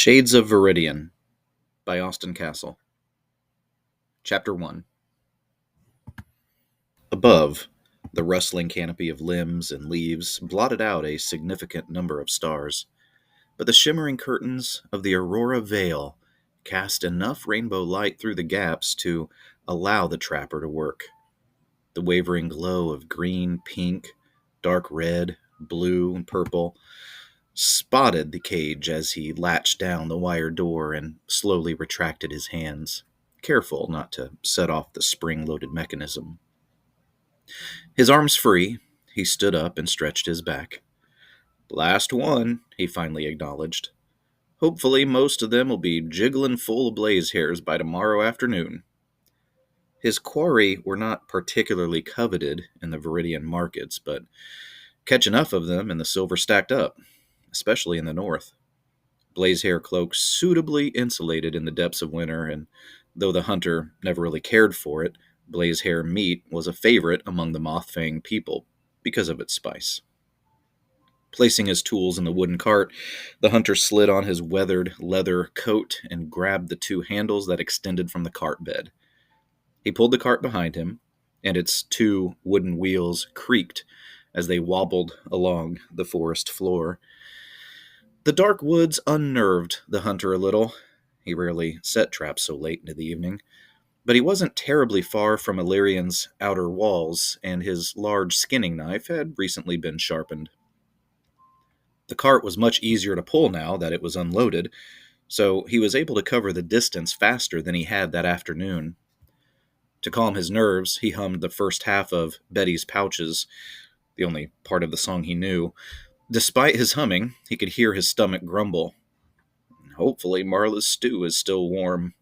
Shades of Viridian by Austin Castle. Chapter 1. Above, the rustling canopy of limbs and leaves blotted out a significant number of stars, but the shimmering curtains of the Aurora Veil cast enough rainbow light through the gaps to allow the trapper to work. The wavering glow of green, pink, dark red, blue, and purple spotted the cage as he latched down the wire door and slowly retracted his hands, careful not to set off the spring-loaded mechanism. His arms free, he stood up and stretched his back. "Last one," he finally acknowledged. "Hopefully most of them will be jiggling full of blaze hairs by tomorrow afternoon." His quarry were not particularly coveted in the Viridian markets, but catch enough of them and the silver stacked up, especially in the north. Blazehair cloaks suitably insulated in the depths of winter, and though the hunter never really cared for it, blazehair meat was a favorite among the Mothfang people because of its spice. Placing his tools in the wooden cart, the hunter slid on his weathered leather coat and grabbed the two handles that extended from the cart bed. He pulled the cart behind him, and its two wooden wheels creaked as they wobbled along the forest floor. The dark woods unnerved the hunter a little. He rarely set traps so late into the evening, but he wasn't terribly far from Illyrian's outer walls, and his large skinning knife had recently been sharpened. The cart was much easier to pull now that it was unloaded, so he was able to cover the distance faster than he had that afternoon. To calm his nerves, he hummed the first half of Betty's Pouches, the only part of the song he knew. Despite his humming, he could hear his stomach grumble. Hopefully Marla's stew is still warm.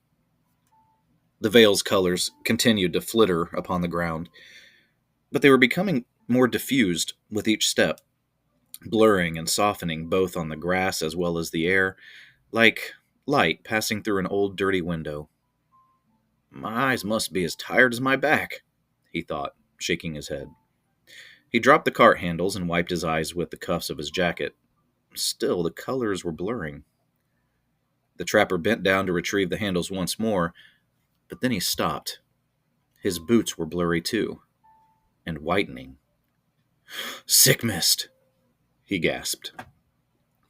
The veil's colors continued to flitter upon the ground, but they were becoming more diffused with each step, blurring and softening both on the grass as well as the air, like light passing through an old dirty window. "My eyes must be as tired as my back," he thought, shaking his head. He dropped the cart handles and wiped his eyes with the cuffs of his jacket. Still, the colors were blurring. The trapper bent down to retrieve the handles once more, but then he stopped. His boots were blurry too, and whitening. "Sick mist," he gasped.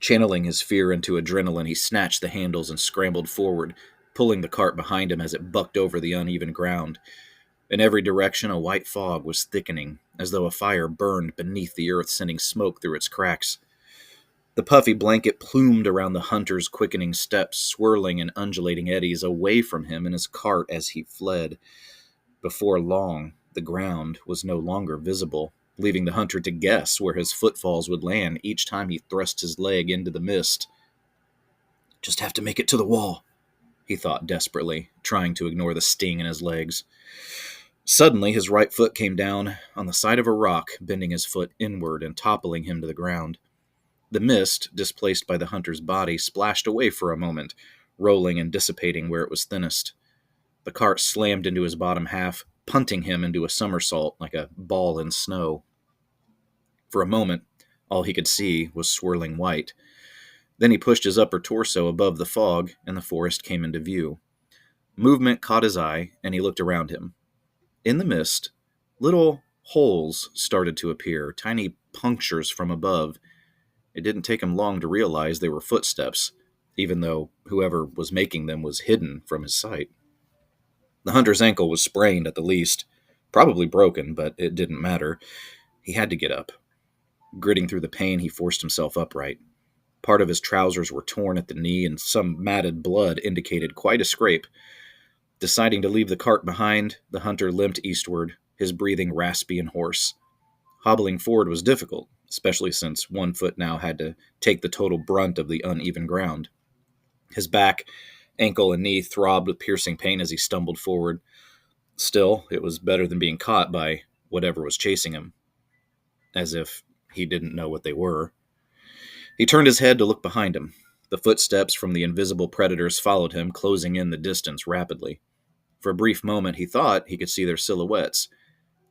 Channeling his fear into adrenaline, he snatched the handles and scrambled forward, pulling the cart behind him as it bucked over the uneven ground. In every direction, a white fog was thickening, as though a fire burned beneath the earth, sending smoke through its cracks. The puffy blanket plumed around the hunter's quickening steps, swirling in undulating eddies away from him and his cart as he fled. Before long, the ground was no longer visible, leaving the hunter to guess where his footfalls would land each time he thrust his leg into the mist. "Just have to make it to the wall," he thought desperately, trying to ignore the sting in his legs. Suddenly, his right foot came down on the side of a rock, bending his foot inward and toppling him to the ground. The mist, displaced by the hunter's body, splashed away for a moment, rolling and dissipating where it was thinnest. The cart slammed into his bottom half, punting him into a somersault like a ball in snow. For a moment, all he could see was swirling white. Then he pushed his upper torso above the fog, and the forest came into view. Movement caught his eye, and he looked around him. In the mist, little holes started to appear, tiny punctures from above. It didn't take him long to realize they were footsteps, even though whoever was making them was hidden from his sight. The hunter's ankle was sprained at the least, probably broken, but it didn't matter. He had to get up. Gritting through the pain, he forced himself upright. Part of his trousers were torn at the knee, and some matted blood indicated quite a scrape. Deciding to leave the cart behind, the hunter limped eastward, his breathing raspy and hoarse. Hobbling forward was difficult, especially since one foot now had to take the total brunt of the uneven ground. His back, ankle, and knee throbbed with piercing pain as he stumbled forward. Still, it was better than being caught by whatever was chasing him. As if he didn't know what they were. He turned his head to look behind him. The footsteps from the invisible predators followed him, closing in the distance rapidly. For a brief moment, he thought he could see their silhouettes,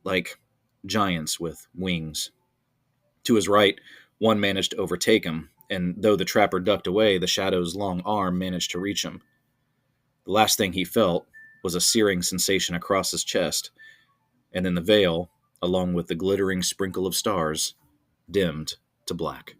like giants with wings. To his right, one managed to overtake him, and though the trapper ducked away, the shadow's long arm managed to reach him. The last thing he felt was a searing sensation across his chest, and then the veil, along with the glittering sprinkle of stars, dimmed to black.